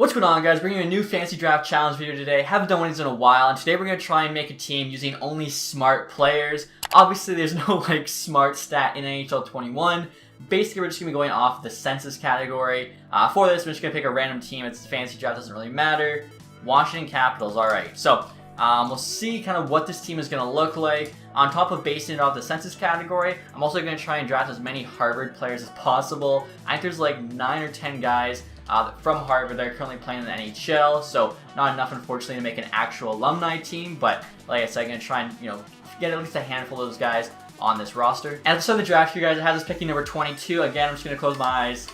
What's going on, guys? Bringing you a new fantasy draft challenge video today. Haven't done one of these in a while, and today we're going to try and make a team using only smart players. Obviously, there's no smart stat in NHL 21. Basically, we're just going to be going off the census category. For this, we're just going to pick a random team. It's fantasy draft, doesn't really matter. Washington Capitals, alright. So, we'll see kind of what this team is going to look like. On top of basing it off the census category, I'm also going to try and draft as many Harvard players as possible. I think there's like 9 or 10 guys from Harvard that are currently playing in the NHL, so not enough, unfortunately, to make an actual alumni team, but like I said, I'm going to try and, get at least a handful of those guys on this roster. And at the start of the draft here, guys, I have this picking number 22. Again, I'm just going to close my eyes,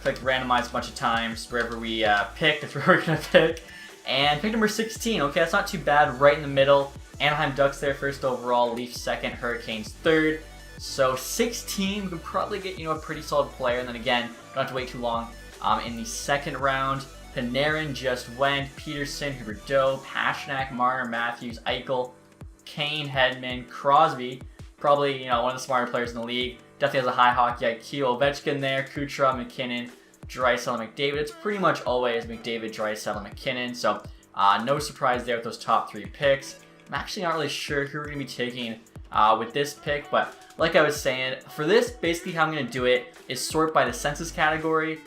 click randomize a bunch of times. Wherever we pick, that's where we're going to pick. And pick number 16. Okay, that's not too bad, right in the middle. Anaheim Ducks there first overall, Leafs second, Hurricanes third. So 16, we could probably get, a pretty solid player. And then again, don't have to wait too long. In the second round, Panarin just went, Peterson, Huberdeau, Pastrnak, Marner, Matthews, Eichel, Kane, Hedman, Crosby, probably, one of the smarter players in the league. Definitely has a high hockey IQ. Ovechkin there, Kucherov, McKinnon, Draisaitl, McDavid. It's pretty much always McDavid, Draisaitl, McKinnon. So no surprise there with those top 3 picks. I'm actually not really sure who we're going to be taking with this pick, but like I was saying, for this, basically how I'm going to do it is sort by the census category.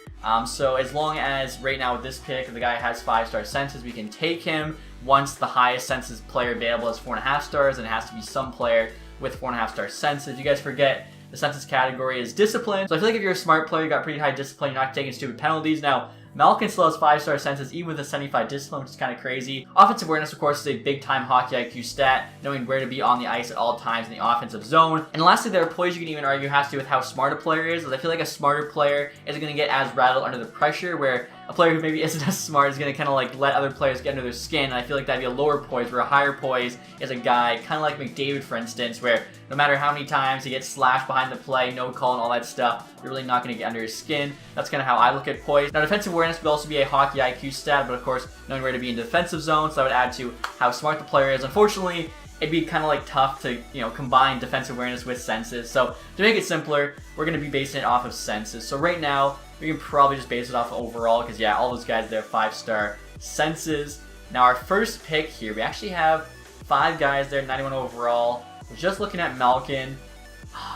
So as long as right now with this pick, if the guy has 5-star census, we can take him. Once the highest census player available is 4.5 stars, and it has to be some player with 4.5-star census. You guys forget, the census category is discipline. So I feel like if you're a smart player, you got pretty high discipline, you're not taking stupid penalties. Now, Malkin still has 5-star census, even with a 75 discipline, which is kind of crazy. Offensive awareness, of course, is a big-time hockey IQ stat, knowing where to be on the ice at all times in the offensive zone. And lastly, there are plays you can even argue has to do with how smart a player is. As I feel like a smarter player isn't going to get as rattled under the pressure, where a player who maybe isn't as smart is going to kind of let other players get under their skin. And I feel like that'd be a lower poise, where a higher poise is a guy, kind of like McDavid, for instance, where no matter how many times he gets slashed behind the play, no call and all that stuff, you're really not going to get under his skin. That's kind of how I look at poise. Now, defensive awareness would also be a hockey IQ stat, but of course, knowing where to be in the defensive zone, so that would add to how smart the player is. Unfortunately, it'd be kind of tough to, combine defensive awareness with census. So to make it simpler, we're going to be basing it off of census. So right now, we can probably just base it off of overall, because yeah, all those guys there have 5-star census. Now our first pick here, we actually have 5 guys there, 91 overall. We're just looking at Malkin.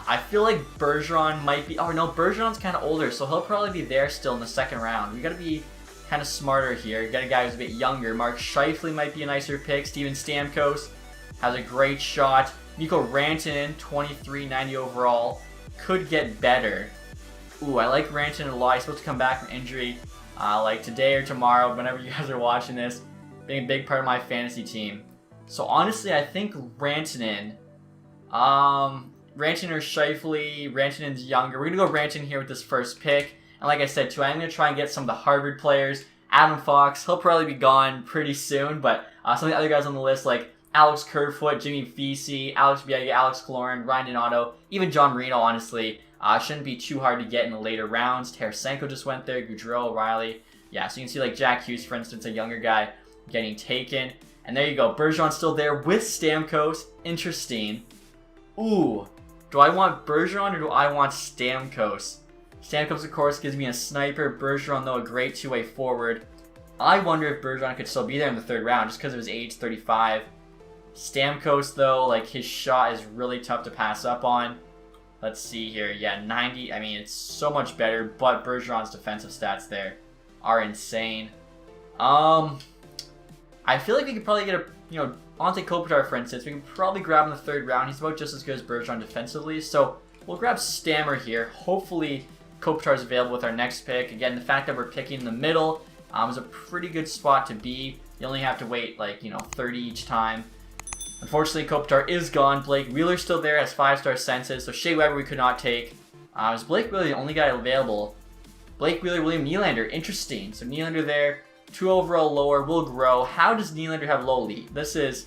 I feel like Bergeron might be, oh no, Bergeron's kind of older, so he'll probably be there still in the second round. We got to be kind of smarter here. You got a guy who's a bit younger. Mark Scheifele might be a nicer pick. Steven Stamkos has a great shot. Mikko Rantanen, 23, 90 overall, could get better. Ooh, I like Rantanen a lot. He's supposed to come back from injury like today or tomorrow, whenever you guys are watching this, being a big part of my fantasy team. So honestly, I think Rantanen or Scheifele. Rantanen's younger. We're going to go Rantanen here with this first pick. And like I said, too, I'm going to try and get some of the Harvard players. Adam Fox, he'll probably be gone pretty soon, but some of the other guys on the list, like Alex Kerfoot, Jimmy Vesey, Alex Biega, Alex Killorn, Ryan Donato, even John Marino, honestly, shouldn't be too hard to get in the later rounds. Tarasenko just went there, Gaudreau, O'Reilly. Yeah, so you can see Jack Hughes, for instance, a younger guy getting taken. And there you go, Bergeron's still there with Stamkos. Interesting. Ooh, do I want Bergeron or do I want Stamkos? Stamkos, of course, gives me a sniper. Bergeron, though, a great two-way forward. I wonder if Bergeron could still be there in the third round just because of his age, 35. Stamkos, though, his shot is really tough to pass up on. Let's see here. Yeah, 90. I mean, it's so much better, but Bergeron's defensive stats there are insane. I feel like we could probably get a, Ante Kopitar, for instance. We can probably grab him in the third round. He's about just as good as Bergeron defensively, so we'll grab Stammer here. Hopefully, Kopitar is available with our next pick. Again, the fact that we're picking in the middle is a pretty good spot to be. You only have to wait 30 each time. Unfortunately, Kopitar is gone. Blake Wheeler's still there, has 5-star census, so Shea Weber we could not take. Is Blake Wheeler the only guy available? Blake Wheeler, William Nylander, interesting. So Nylander there, 2 overall lower, will grow. How does Nylander have low elite? This is,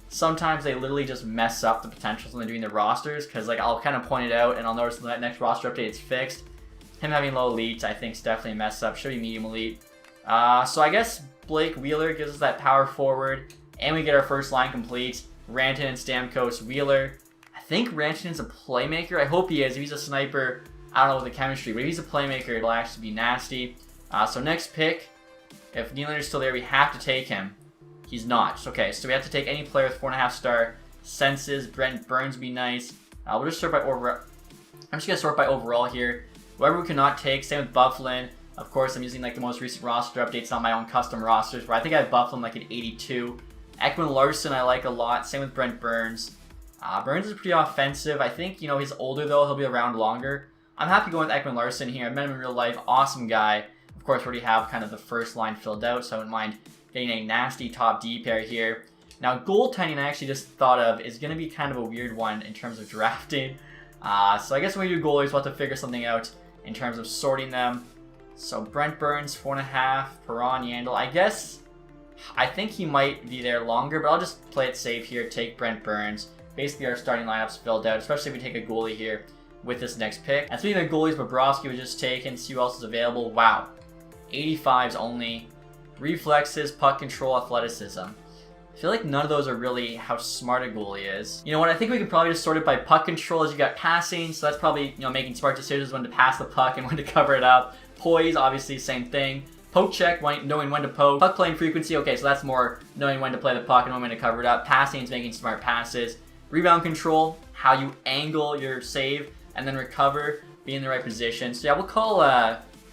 sometimes they literally just mess up the potentials when they're doing their rosters, because I'll kind of point it out, and I'll notice in that next roster update it's fixed. Him having low elite, I think, is definitely a mess up. Should be medium elite. So I guess Blake Wheeler gives us that power forward, and we get our first line complete. Rantanen, Stamkos, Wheeler. I think Rantanen's a playmaker. I hope he is. If he's a sniper, I don't know the chemistry, but if he's a playmaker, it'll actually be nasty. So next pick, If Nylander's still there, we have to take him. He's not. Okay, so we have to take any player with 4.5 star senses. Brent Burns would be nice. We'll just sort by overall. I'm just going to sort by overall here. Whoever we cannot take, same with Bufflin. Of course, I'm using like the most recent roster updates on my own custom rosters, where I think I have Bufflin like at 82. Ekman Larson I like a lot. Same with Brent Burns. Burns is pretty offensive. I think, you know, he's older though. He'll be around longer. I'm happy going with Ekman Larson here. I've met him in real life. Awesome guy. Of course, we already have kind of the first line filled out, so I wouldn't mind getting a nasty top D pair here. Now, goaltending I actually just thought of is going to be kind of a weird one in terms of drafting. So I guess when we do goalies, we'll have to figure something out in terms of sorting them. So Brent Burns, 4.5, Perron, Yandel. I think he might be there longer, but I'll just play it safe here, take Brent Burns. Basically, our starting lineup's filled out, especially if we take a goalie here with this next pick. And speaking of goalies, Bobrovsky was just taken. See who else is available. Wow. 85s only. Reflexes, puck control, athleticism. I feel like none of those are really how smart a goalie is. You know what? I think we could probably just sort it by puck control, as you got passing. So that's probably, you know, making smart decisions when to pass the puck and when to cover it up. Poise, obviously, same thing. Poke check, knowing when to poke. Puck playing frequency, okay, so that's more knowing when to play the puck and knowing when to cover it up. Passing is making smart passes. Rebound control, how you angle your save and then recover, be in the right position. So yeah, we'll call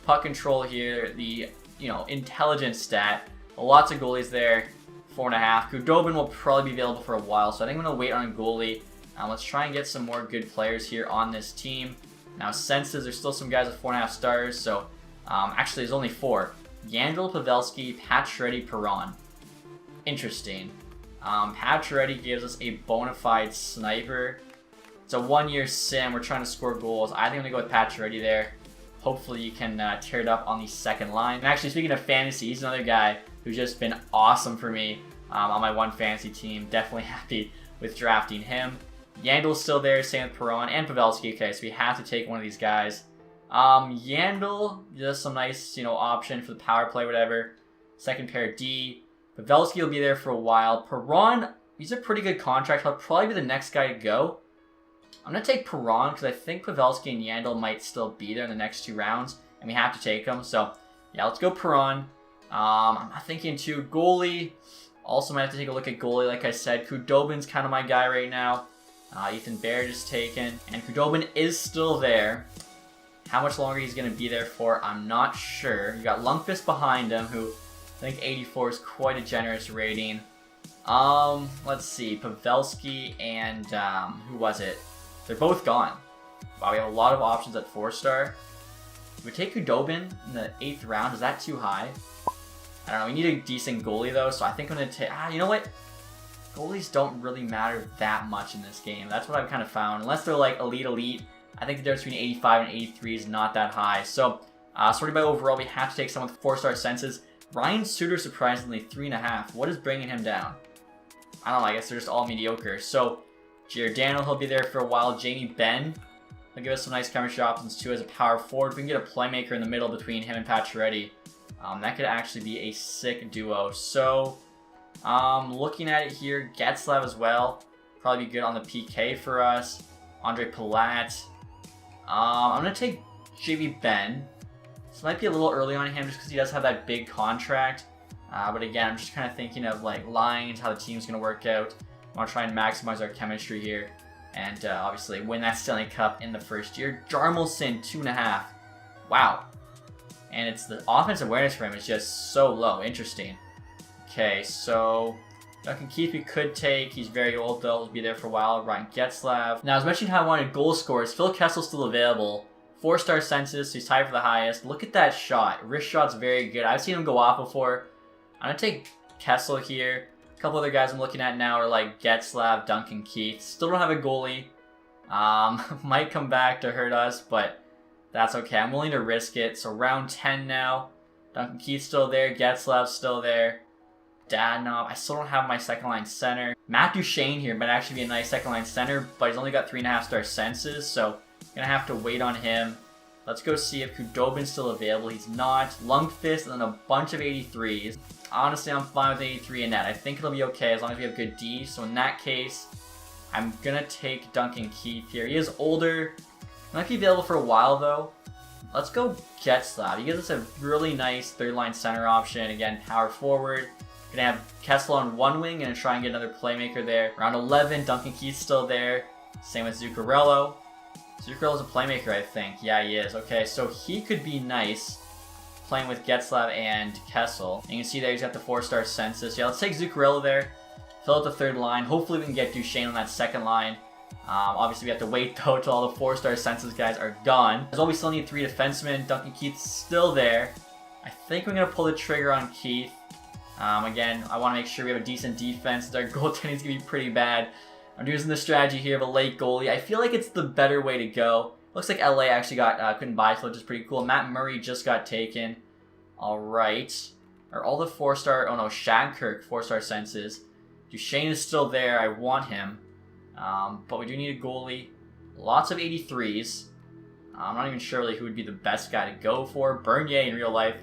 puck control here the, you know, intelligence stat. Lots of goalies there. 4.5. Kudobin will probably be available for a while, so I think I'm going to wait on a goalie. Let's try and get some more good players here on this team. Now, senses, there's still some guys with 4.5 stars, so actually there's only 4. Yandel, Pavelski, Pacioretty, Perron. Interesting. Pacioretty gives us a bona fide sniper. It's a 1-year sim. We're trying to score goals. I think I'm going to go with Pacioretty there. Hopefully you can tear it up on the second line. And actually, speaking of fantasy, he's another guy who's just been awesome for me on my one fantasy team. Definitely happy with drafting him. Yandel's still there, same with Perron and Pavelski. Okay, so we have to take one of these guys. Yandel, just some nice, you know, option for the power play, whatever. Second pair D. Pavelski will be there for a while. Perron, he's a pretty good contract. He'll probably be the next guy to go. I'm going to take Perron because I think Pavelski and Yandel might still be there in the next 2 rounds, and we have to take them. So, yeah, let's go Perron. I'm thinking too, goalie. Also might have to take a look at goalie, like I said. Kudobin's kind of my guy right now. Ethan Bear just taken, and Kudobin is still there. How much longer he's going to be there for, I'm not sure. You got Lundqvist behind him, who I think 84 is quite a generous rating. Let's see, Pavelski and who was it? They're both gone. Wow, we have a lot of options at 4-star. We take Kudobin in the 8th round. Is that too high? I don't know. We need a decent goalie though, so I think I'm gonna take. You know what? Goalies don't really matter that much in this game. That's what I've kind of found. Unless they're like elite. I think the difference between 85 and 83 is not that high. So, sorting by overall, we have to take someone with 4-star senses. Ryan Suter, surprisingly, 3.5. What is bringing him down? I don't know. I guess they're just all mediocre. So, Giordano, he'll be there for a while. Jamie Benn, he'll give us some nice chemistry options too as a power forward. If we can get a playmaker in the middle between him and Pacioretty, that could actually be a sick duo. So, looking at it here, Getzlav as well. Probably be good on the PK for us. Andre Palat. I'm going to take JB Ben. This might be a little early on him just because he does have that big contract. But again, I'm just kind of thinking of like lines, how the team's going to work out. I want to try and maximize our chemistry here. And obviously win that Stanley Cup in the first year. Jarmelson, 2.5. Wow. And it's the offensive awareness for him is just so low. Interesting. Okay, so Duncan Keith we could take. He's very old though. He'll be there for a while. Ryan Getzlav. Now, I was mentioning how I wanted goal scorers. Phil Kessel's still available. 4-star census, so he's tied for the highest. Look at that shot. Wrist shot's very good. I've seen him go off before. I'm going to take Kessel here. A couple other guys I'm looking at now are like Getzlav, Duncan Keith. Still don't have a goalie. Might come back to hurt us, but that's okay. I'm willing to risk it. So round 10 now. Duncan Keith's still there. Getzlav's still there. Dadonov. I still don't have my second line center. Matt Duchene here might actually be a nice second line center, but he's only got 3.5-star senses, so I'm going to have to wait on him. Let's go see if Kudobin's still available. He's not. Lundqvist and then a bunch of 83s. Honestly, I'm fine with 83 in that. I think it'll be okay as long as we have good D. So in that case, I'm going to take Duncan Keith here. He is older. Might be available for a while though. Let's go Getzlav. He gives us a really nice third-line center option. Again, power forward. Gonna have Kessel on one wing and try and get another playmaker there. Round 11, Duncan Keith's still there. Same with Zuccarello. Zuccarello's a playmaker, I think. Yeah, he is. Okay, so he could be nice playing with Getzlav and Kessel. And you can see there he's got the 4-star census. Yeah, let's take Zuccarello there. Fill out the third line. Hopefully we can get Duchesne on that second line. Obviously we have to wait though till all the 4-star census guys are gone. As well, we still need 3 defensemen. Duncan Keith's still there. I think we're going to pull the trigger on Keith. Again, I want to make sure we have a decent defense. Our goaltending is going to be pretty bad. I'm using the strategy here of a late goalie. I feel like it's the better way to go. Looks like LA actually couldn't buy, so which is pretty cool. Matt Murray just got taken. Alright. Are all the 4-star... Oh no, Shadkirk 4-star census. Duchesne is still there. I want him. But we do need a goalie. Lots of 83s. I'm not even sure really who would be the best guy to go for. Bernier in real life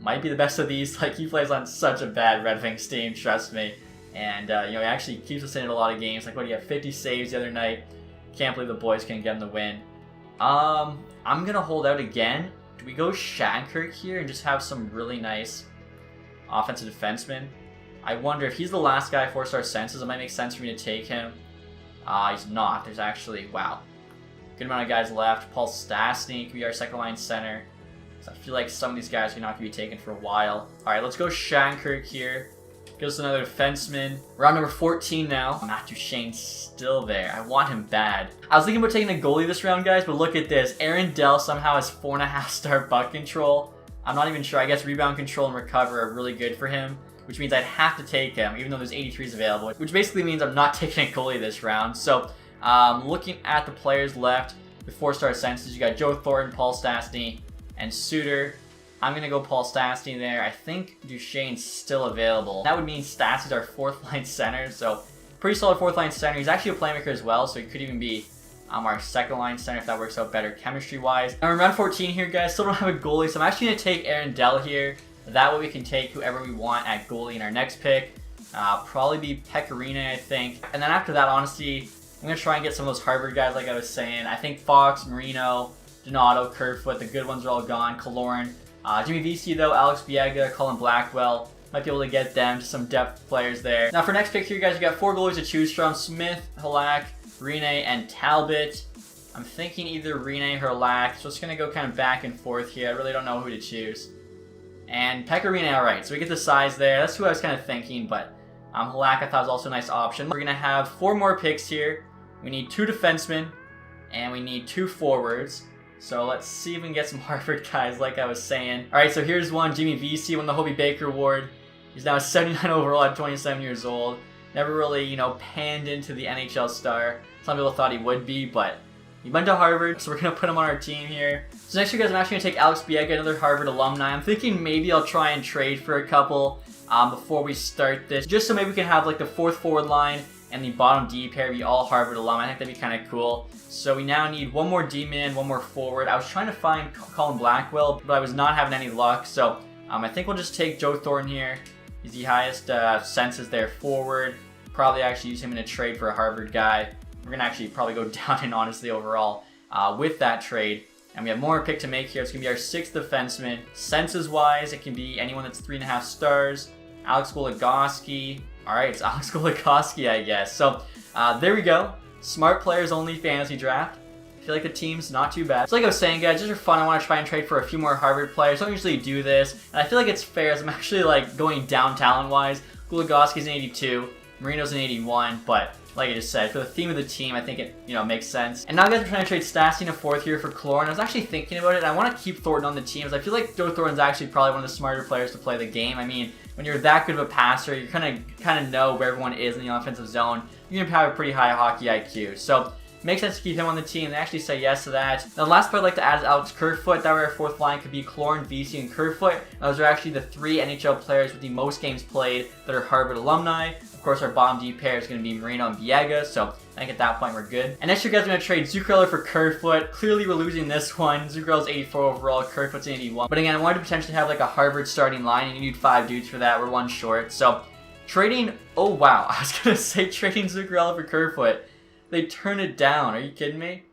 might be the best of these. Like, he plays on such a bad Red Wings team, trust me. And, he actually keeps us in a lot of games. Like, what, he had 50 saves the other night. Can't believe the boys can get him the win. I'm going to hold out again. Do we go Shadkirk here and just have some really nice offensive defensemen? I wonder if he's the last guy 4-star census, it might make sense for me to take him. He's not. There's actually, wow, good amount of guys left. Paul Stastny could be our second line center. So I feel like some of these guys are not going to be taken for a while. Alright, let's go Shadkirk here. Give us another defenseman. Round number 14 now. Matt Duchesne's still there. I want him bad. I was thinking about taking a goalie this round, guys, but look at this. Aaron Dell somehow has 4.5-star puck control. I'm not even sure. I guess rebound control and recover are really good for him, which means I'd have to take him, even though there's 83s available, which basically means I'm not taking a goalie this round. So, looking at the players left with 4-star census, you got Joe Thornton, Paul Stastny, and Suter. I'm going to go Paul Stastny there. I think Duchesne's still available. That would mean Stastny's our 4th-line center, so pretty solid 4th-line center. He's actually a playmaker as well, so he could even be our 2nd-line center if that works out better chemistry-wise. Now, we're in round 14 here, guys. Still don't have a goalie, so I'm actually going to take Aaron Dell here. That way we can take whoever we want at goalie in our next pick. Probably be Pecorino, I think. And then after that, honestly, I'm going to try and get some of those Harvard guys like I was saying. I think Fox, Marino, Donato, Kerfoot, the good ones are all gone. Kaloran. Jimmy Vesey, though, Alex Biega, Colin Blackwell. Might be able to get them, some depth players there. Now for next pick here, guys, we got 4 goalies to choose from. Smith, Halak, Rene, and Talbot. I'm thinking either Rene or Halak, so it's going to go kind of back and forth here. I really don't know who to choose. And Pecorino, alright, so we get the size there. That's who I was kind of thinking, but Halak I thought was also a nice option. We're going to have 4 more picks here. We need 2 defensemen, and we need 2 forwards. So let's see if we can get some Harvard guys like I was saying. Alright, so here's one. Jimmy Vesey won the Hobie Baker Award. He's now 79 overall at 27 years old. Never really, panned into the NHL star. Some people thought he would be, but he went to Harvard, so we're going to put him on our team here. So next year, guys, I'm actually going to take Alex Biega, another Harvard alumni. I'm thinking maybe I'll try and trade for a couple before we start this, just so maybe we can have like the 4th forward line and the bottom D pair be all Harvard alum. I think that'd be kind of cool. So we now need 1 more D-man, 1 more forward. I was trying to find Colin Blackwell, but I was not having any luck. So I think we'll just take Joe Thornton here. He's the highest census there forward. Probably actually use him in a trade for a Harvard guy. We're going to actually probably go down in honestly overall with that trade. And we have more pick to make here. It's going to be our 6th defenseman. Census-wise, it can be anyone that's 3.5 stars. Alex Goligoski. Alright, it's Alex Goligoski, I guess. So, there we go. Smart players only fantasy draft. I feel like the team's not too bad. So like I was saying, guys, just for fun, I want to try and trade for a few more Harvard players. I don't usually do this. And I feel like it's fair as I'm actually like going down talent-wise. Goligoski's an 82. Marino's an 81, but like I just said, for the theme of the team, I think it, makes sense. And now, guys, we're trying to trade Stastny in a 4th here for Kaloran. I was actually thinking about it. I want to keep Thornton on the team, as I feel like Joe Thornton's actually probably one of the smarter players to play the game. I mean, when you're that good of a passer, you kind of know where everyone is in the offensive zone. You're going to have a pretty high hockey IQ. So, it makes sense to keep him on the team. They actually say yes to that. Now, the last part I'd like to add is Alex Kerfoot. That way our 4th line could be Kaloran, Vesey, and Kerfoot. Those are actually the 3 NHL players with the most games played that are Harvard alumni. Of course, our bottom D pair is going to be Marino and Biega, so I think at that point we're good. And next year, guys, we're going to trade Zuccarello for Kerfoot. Clearly, we're losing this one. Zuccarello's 84 overall, Kerfoot's 81. But again, I wanted to potentially have like a Harvard starting line, and you need 5 dudes for that. We're 1 short. So, trading, oh wow, I was going to say trading Zuccarello for Kerfoot. They turn it down. Are you kidding me?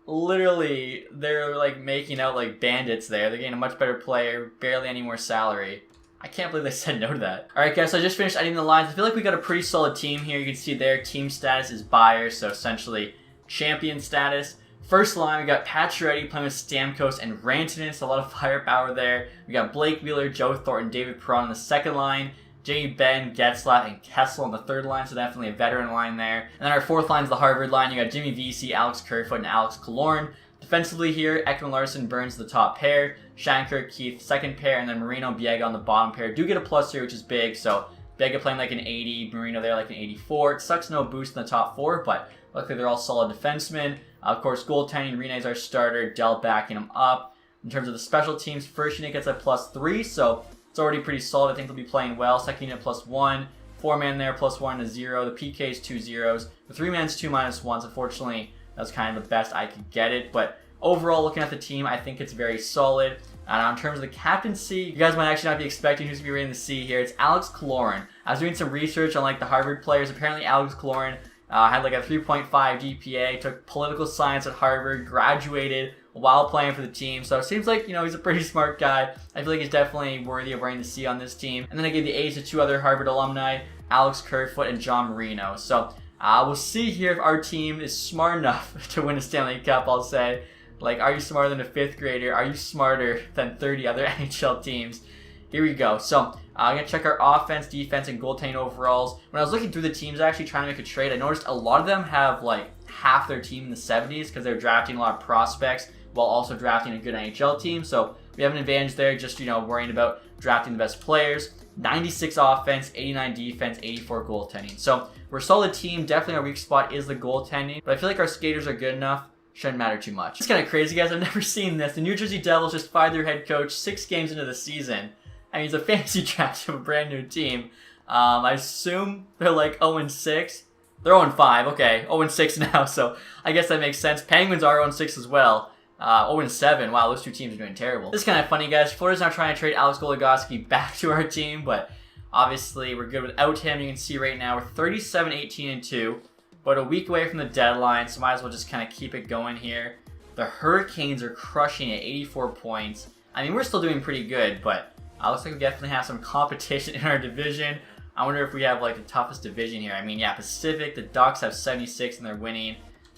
literally, they're like making out like bandits there. They're getting a much better player, barely any more salary. I can't believe they said no to that. Alright guys, so I just finished editing the lines. I feel like we got a pretty solid team here. You can see their team status is buyer, so essentially champion status. First line, we got Pacioretty playing with Stamkos and Rantanen, so a lot of firepower there. We got Blake Wheeler, Joe Thornton, David Perron on the second line. Jamie Benn, Getzlaff, and Kessel on the third line, so definitely a veteran line there. And then our fourth line is the Harvard line. You got Jimmy Vesey, Alex Kerfoot, and Alex Killorn. Defensively here, Ekman Larson, Burns the top pair, Shattenkirk, Keith second pair, and then Marino, Biega on the bottom pair. Do get a plus here, which is big, so Biega playing like an 80, Marino there like an 84. It sucks no boost in the top four, but luckily they're all solid defensemen. Of course, goaltending, Rene's our starter, Dell backing him up. In terms of the special teams, first unit gets a +3, so it's already pretty solid. I think they'll be playing well. Second unit +1, 4-man there +1 to 0. The PK is 2 zeros. The 3-man's 2 -1s. Unfortunately, that's kind of the best I could get it. But overall, looking at the team, I think it's very solid. And in terms of the captaincy, you guys might actually not be expecting who's going to be rating the C here. It's Alex Killorn. I was doing some research on like the Harvard players. Apparently, Alex Killorn had like a 3.5 GPA, took political science at Harvard, graduated while playing for the team. So it seems like, you know, he's a pretty smart guy. I feel like he's definitely worthy of wearing the C on this team. And then I gave the A's to 2 other Harvard alumni, Alex Kerfoot and John Marino. So we'll see here if our team is smart enough to win a Stanley Cup, I'll say. Like, are you smarter than a 5th grader? Are you smarter than 30 other NHL teams? Here we go. So I'm going to check our offense, defense, and goaltending overalls. When I was looking through the teams, actually trying to make a trade, I noticed a lot of them have like half their team in the 70s because they're drafting a lot of prospects while also drafting a good NHL team. So we have an advantage there, just, you know, worrying about drafting the best players. 96 offense, 89 defense, 84 goaltending. So we're a solid team. Definitely our weak spot is the goaltending, but I feel like our skaters are good enough. Shouldn't matter too much. It's kind of crazy, guys. I've never seen this. The New Jersey Devils just fired their head coach 6 games into the season. I mean, it's a fantasy draft of a brand new team. I assume they're like 0-6. They're 0-5. Okay, 0-6 now, so I guess that makes sense. Penguins are 0-6 as well. 0-7. Wow, those two teams are doing terrible. This is kind of funny, guys. Florida's now trying to trade Alex Goligoski back to our team, but obviously we're good without him. You can see right now we're 37-18-2, but a week away from the deadline, so might as well just kind of keep it going here. The Hurricanes are crushing at 84 points. I mean, we're still doing pretty good, but looks like we definitely have some competition in our division. I wonder if we have like the toughest division here. I mean, yeah, Pacific, the Ducks have 76 and they're winning.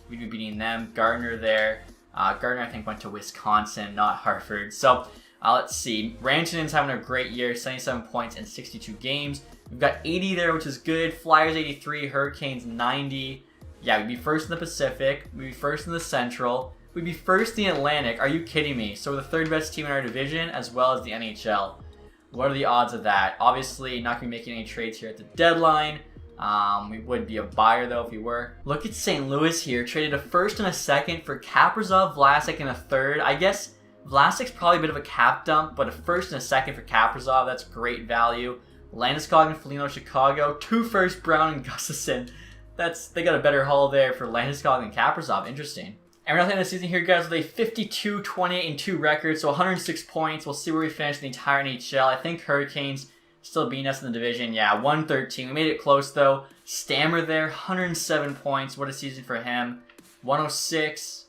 We'd be beating them. Gardner there. Gardner, I think, went to Wisconsin, not Hartford. So, let's see. Rantanen's having a great year, 77 points in 62 games. We've got 80 there, which is good. Flyers 83, Hurricanes 90. Yeah, we'd be first in the Pacific. We'd be first in the Central. We'd be first in the Atlantic. Are you kidding me? So we're the 3rd best team in our division, as well as the NHL. What are the odds of that? Obviously, not going to be making any trades here at the deadline. We would be a buyer, though, if we were. Look at St. Louis here. Traded a 1st and a 2nd for Kaprizov, Vlasic, and a 3rd. I guess Vlasic's probably a bit of a cap dump, but a 1st and a 2nd for Kaprizov, that's great value. Landeskog and Foligno, Chicago. 2 firsts, Brown and Gustafsson. They got a better haul there for Landeskog and Kaprizov. Interesting. And we're not the season here, guys, with a 52, 28, and 2 record, so 106 points. We'll see where we finish the entire NHL. I think Hurricanes still beating us in the division. Yeah, 113. We made it close, though. Stammer there, 107 points. What a season for him. 106.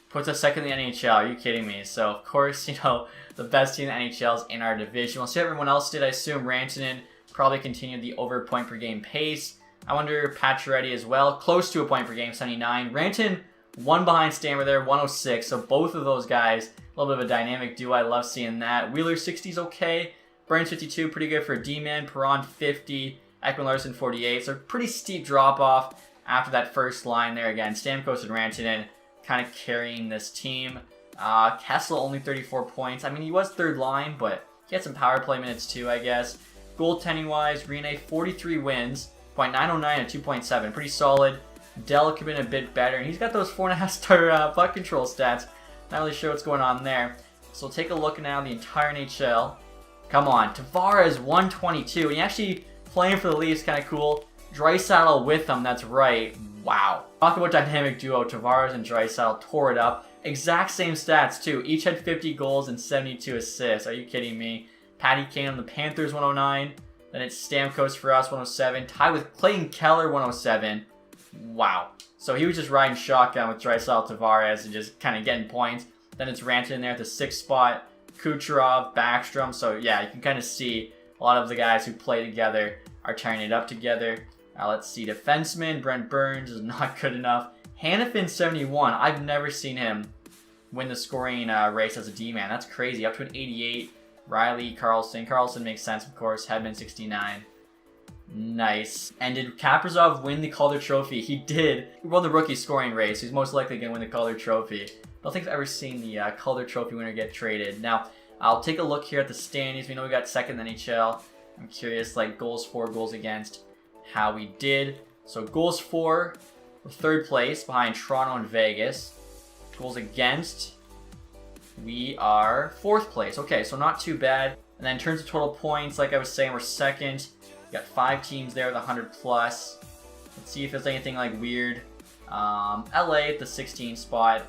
Puts us 2nd in the NHL. Are you kidding me? So, of course, you know, the best team in the NHL is in our division. We'll see what everyone else did. I assume Rantanen probably continued the over point per game pace. I wonder Pacioretty as well. Close to a point per game, 79. Rantanen, 1 behind Stammer there, 106. So both of those guys, a little bit of a dynamic duo. I love seeing that. Wheeler 60 is okay. Burns 52, pretty good for a D-man. Perron 50. Ekman Larson 48. So pretty steep drop off after that first line there again. Stamkos and Rantanen kind of carrying this team. Kessel only 34 points. I mean, he was 3rd line, but he had some power play minutes too, I guess. Goaltending wise, Rene 43 wins, .909 and 2.7. Pretty solid. Dell could have been a bit better, and he's got those 4.5 star puck control stats. Not really sure what's going on there. So we'll take a look now at the entire NHL. Come on, Tavares 122, and he actually playing for the Leafs, kind of cool. Draisaitl with him, that's right. Wow. Talk about dynamic duo. Tavares and Draisaitl tore it up. Exact same stats too. Each had 50 goals and 72 assists. Are you kidding me? Patty Kane on the Panthers 109. Then it's Stamkos for us 107. Tied with Clayton Keller 107. Wow. So he was just riding shotgun with Drysdale Tavares and just kind of getting points. Then it's Rantanen in there at the 6th spot. Kucherov, Backstrom. So yeah, you can kind of see a lot of the guys who play together are tearing it up together. Let's see. Defenseman, Brent Burns is not good enough. Hanifin 71. I've never seen him win the scoring race as a D-man. That's crazy. Up to an 88. Riley, Carlson. Carlson makes sense, of course. Hedman 69. Nice. And did Kaprizov win the Calder Trophy? He did. He won the rookie scoring race. He's most likely going to win the Calder Trophy. I don't think I've ever seen the Calder Trophy winner get traded. Now, I'll take a look here at the standings. We know we got second in the NHL. I'm curious, like, goals for, goals against, how we did. So, goals for, we're 3rd place behind Toronto and Vegas. Goals against, we are 4th place. Okay, so not too bad. And then in terms of total points, like I was saying, we're 2nd. We got 5 teams there with 100 plus. Let's see if there's anything like weird. LA at the 16th spot.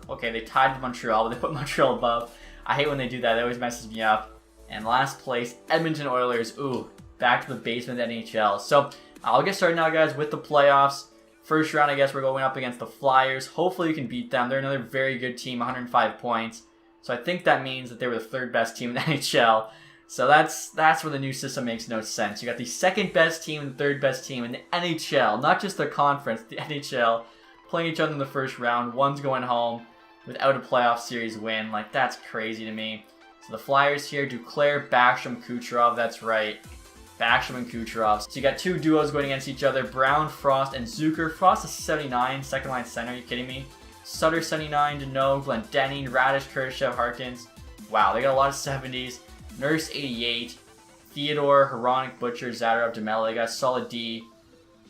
Okay, they tied with Montreal, but they put Montreal above. I hate when they do that. It always messes me up. And last place, Edmonton Oilers. Ooh, back to the basement of the NHL. So I'll get started now, guys, with the playoffs. First round, I guess we're going up against the Flyers. Hopefully we can beat them. They're another very good team, 105 points. So I think that means that they were the 3rd best team in the NHL. So that's where the new system makes no sense. You got the 2nd best team and the 3rd best team in the NHL, not just their conference, the NHL, playing each other in the first round. One's going home without a playoff series win. Like, that's crazy to me. So the Flyers here, Duclair, Backstrom, Kucherov. That's right. Backstrom and Kucherov. So you got 2 duos going against each other. Brown, Frost, and Zucker. Frost is 79, 2nd line center. Are you kidding me? Sutter 79, Deneau, Glendening, Radish, Kurashev, Harkins. Wow, they got a lot of 70s. Nurse 88, Theodore, Hronik, Butcher, Zadorov, DeMello. They got a solid D.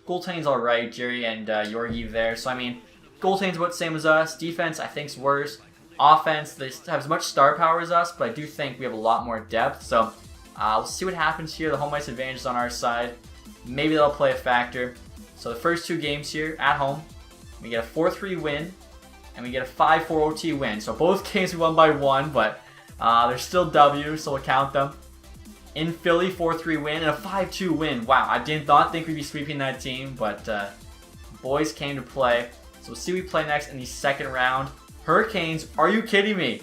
Goaltending's alright, Jerry and Georgiev there. So I mean, goaltending's about the same as us. Defense, I think's worse. Offense, they have as much star power as us, but I do think we have a lot more depth. So we'll see what happens here. The home ice advantage is on our side. Maybe that'll play a factor. So the first 2 games here at home, we get a 4-3 win, and we get a 5-4 OT win. So both games we won by 1, but they're still W, so we'll count them. In Philly, 4-3 win and a 5-2 win. Wow, I did not think we'd be sweeping that team, but boys came to play. So we'll see who we play next in the 2nd round. Hurricanes, are you kidding me?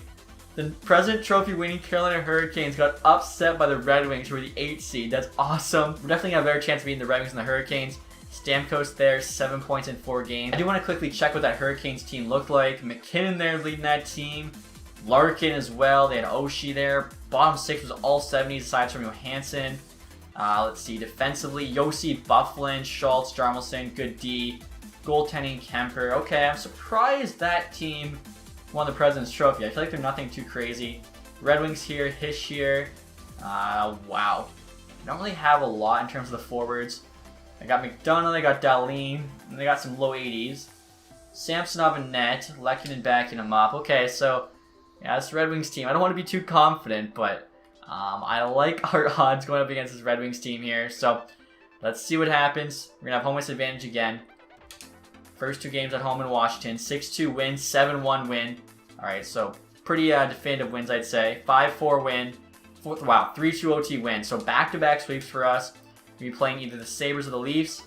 The President Trophy winning Carolina Hurricanes got upset by the Red Wings, who were the 8th seed. That's awesome. We're definitely have a better chance of beating the Red Wings than the Hurricanes. Stamkos there, 7 points in 4 games. I do want to quickly check what that Hurricanes team looked like. McKinnon there leading that team. Larkin as well. They had Oshie there. Bottom 6 was all 70s aside from Johansson. Let's see. Defensively, Yossi, Bufflin, Schultz, Jarmelson, good D. Goaltending, Kemper. Okay, I'm surprised that team won the President's Trophy. I feel like they're nothing too crazy. Red Wings here, Hischier. Wow. I don't really have a lot in terms of the forwards. I got McDonough, they got Dahlin, and they got some low 80s. Samsonov and net, Lehkonen backing him up. Okay, so yeah, this Red Wings team. I don't want to be too confident, but I like our odds going up against this Red Wings team here. So let's see what happens. We're going to have home ice advantage again. First 2 games at home in Washington. 6-2 win, 7-1 win. Alright, so pretty definitive wins, I'd say. 5-4 win. 3-2 OT win. So back-to-back sweeps for us. We'll be playing either the Sabres or the Leafs.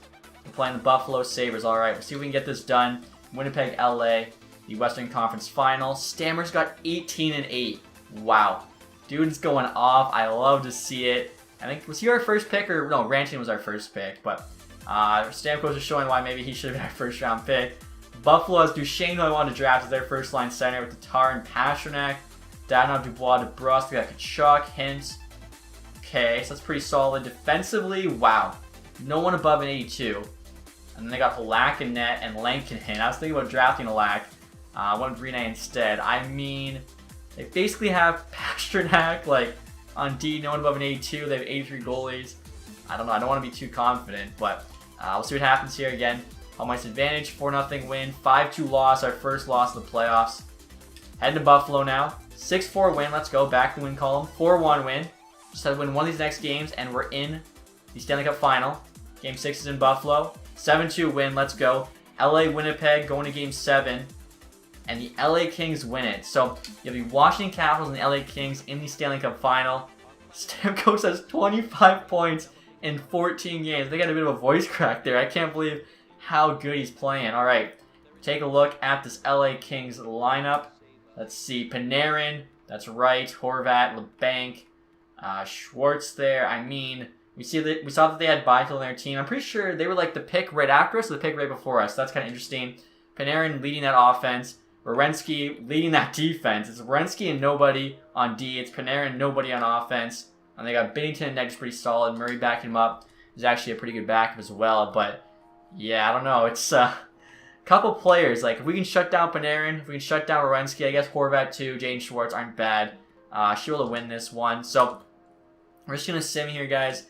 We're playing the Buffalo Sabres. Alright, we'll see if we can get this done. Winnipeg, LA. The Western Conference Final. Stammer's got 18-8. Wow. Dude's going off. I love to see it. I think, was he our first pick? Or no, Rantanen was our first pick. But Stamkos is showing why maybe he should have been our first round pick. Buffalo has Duchesne, who I wanted to draft as their first line center with Tatar and Pasternak. Dadonov, Dubois, DeBrusque. We got Kachuk, Hintz. Okay, so that's pretty solid. Defensively, wow. No one above an 82. And then they got Halak in net and Lankinen. I was thinking about drafting Halak. I went with Rene instead. I mean, they basically have Pasternak like on D, no one above an 82. They have 83 goalies. I don't know. I don't want to be too confident, but we'll see what happens here again. Home ice advantage, 4-0 win, 5-2 loss, our first loss of the playoffs. Heading to Buffalo now. 6-4 win. Let's go. Back to win column. 4-1 win. Just had to win one of these next games, and we're in the Stanley Cup Final. Game 6 is in Buffalo. 7-2 win. Let's go. LA, Winnipeg going to Game 7. And the LA Kings win it. So you have the Washington Capitals and the LA Kings in the Stanley Cup Final. Stamkos has 25 points in 14 games. They got a bit of a voice crack there. I can't believe how good he's playing. All right, take a look at this LA Kings lineup. Let's see, Panarin, that's right, Horvat, LeBanc, Schwartz there. I mean, we saw that they had Byfield on their team. I'm pretty sure they were like the pick right after us or the pick right before us. So that's kind of interesting. Panarin leading that offense. Werenski leading that defense. It's Werenski and nobody on D. It's Panarin and nobody on offense. And they got Binnington and next pretty solid. Murray backing him up is actually a pretty good backup as well. But yeah, I don't know. It's a couple players. Like if we can shut down Panarin, if we can shut down Werenski, I guess Horvat too, Jaden Schwartz aren't bad. Should be able to win this one. So we're just gonna sim here, guys,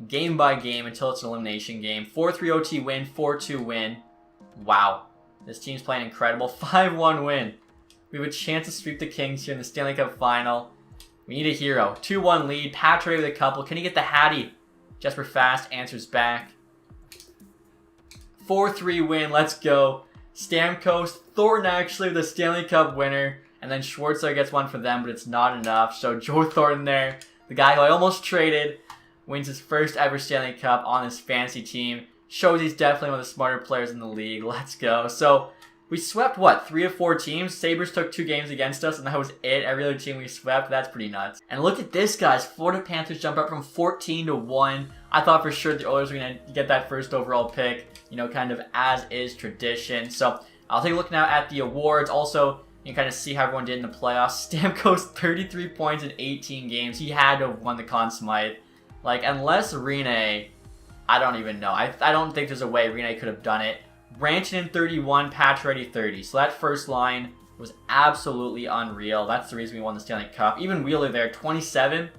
game by game until it's an elimination game. 4-3 OT win, 4-2 win. Wow. This team's playing incredible. 5-1 win. We have a chance to sweep the Kings here in the Stanley Cup Final. We need a hero. 2-1 lead. Patre with a couple. Can he get the Hattie? Jesper Fast answers back. 4-3 win. Let's go. Stamkos. Thornton actually the Stanley Cup winner. And then Schwartzer gets one for them, but it's not enough. So Joe Thornton there, the guy who I almost traded, wins his first ever Stanley Cup on his fantasy team. Shows he's definitely one of the smarter players in the league. Let's go. So we swept, what, 3 of 4 teams? Sabres took 2 games against us, and that was it. Every other team we swept. That's pretty nuts. And look at this, guys. Florida Panthers jump up from 14-1. I thought for sure the Oilers were going to get that first overall pick, you know, kind of as is tradition. So I'll take a look now at the awards. Also, you can kind of see how everyone did in the playoffs. Stamkos, 33 points in 18 games. He had to have won the Conn Smythe. Like, unless Rene, I don't even know. I don't think there's a way Rene could have done it. Rantanen 31, Pacioretty 30. So that first line was absolutely unreal. That's the reason we won the Stanley Cup. Even Wheeler there, 27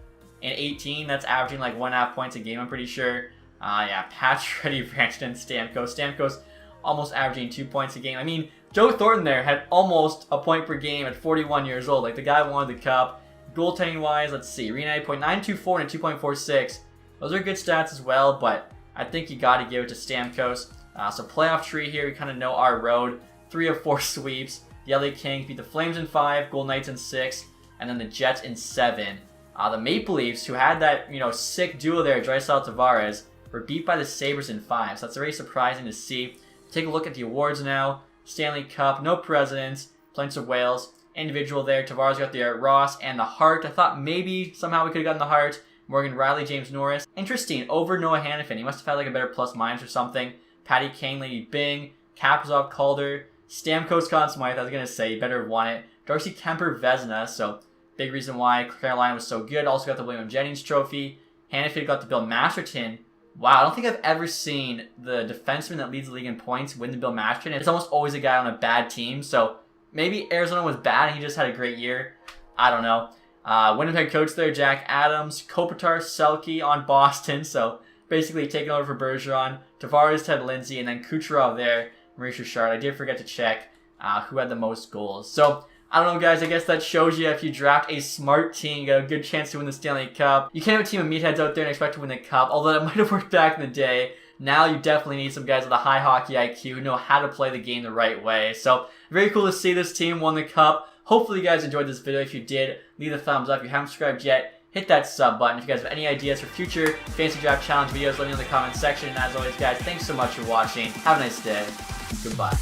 and 18. That's averaging like 1.5 points a game, I'm pretty sure. Yeah, Pacioretty, Rantanen, Stamkos. Stamkos almost averaging 2 points a game. I mean, Joe Thornton there had almost a point per game at 41 years old. Like, the guy won the Cup. Goaltending-wise, let's see. Rene, .924 and a 2.46. Those are good stats as well, but I think you got to give it to Stamkos. So playoff tree here, we kind of know our road. 3 of 4 sweeps. The LA Kings beat the Flames in 5, Golden Knights in 6, and then the Jets in 7. The Maple Leafs, who had that, you know, sick duo there, Draisaitl Tavares, were beat by the Sabres in 5. So that's very surprising to see. Take a look at the awards now. Stanley Cup, no presidents, Prince of Wales, individual there. Tavares got the Ross and the Hart. I thought maybe somehow we could have gotten the Hart. Morgan Riley, James Norris. Interesting, over Noah Hannafin. He must have had like a better plus minus or something. Patty Kane, Lady Bing, Kaprizov, Calder, Stamkos, Conn Smythe. I was going to say, you better have won it. Darcy Kemper, Vezina. So, big reason why Carolina was so good. Also got the William Jennings Trophy. Hannafin got the Bill Masterton. Wow, I don't think I've ever seen the defenseman that leads the league in points win the Bill Masterton. It's almost always a guy on a bad team. So, maybe Arizona was bad and he just had a great year. I don't know. Winnipeg coach there, Jack Adams. Kopitar, Selke on Boston. So, basically taking over for Bergeron. Tavares, Ted Lindsay, and then Kucherov there, Maurice Richard. I did forget to check who had the most goals. So, I don't know, guys. I guess that shows you if you draft a smart team, you got a good chance to win the Stanley Cup. You can't have a team of meatheads out there and expect to win the Cup, although that might have worked back in the day. Now you definitely need some guys with a high hockey IQ who know how to play the game the right way. So, very cool to see this team won the Cup. Hopefully you guys enjoyed this video. If you did, leave a thumbs up. If you haven't subscribed yet, hit that sub button. If you guys have any ideas for future Fantasy Draft Challenge videos, let me know in the comments section. And as always, guys, thanks so much for watching. Have a nice day. Goodbye.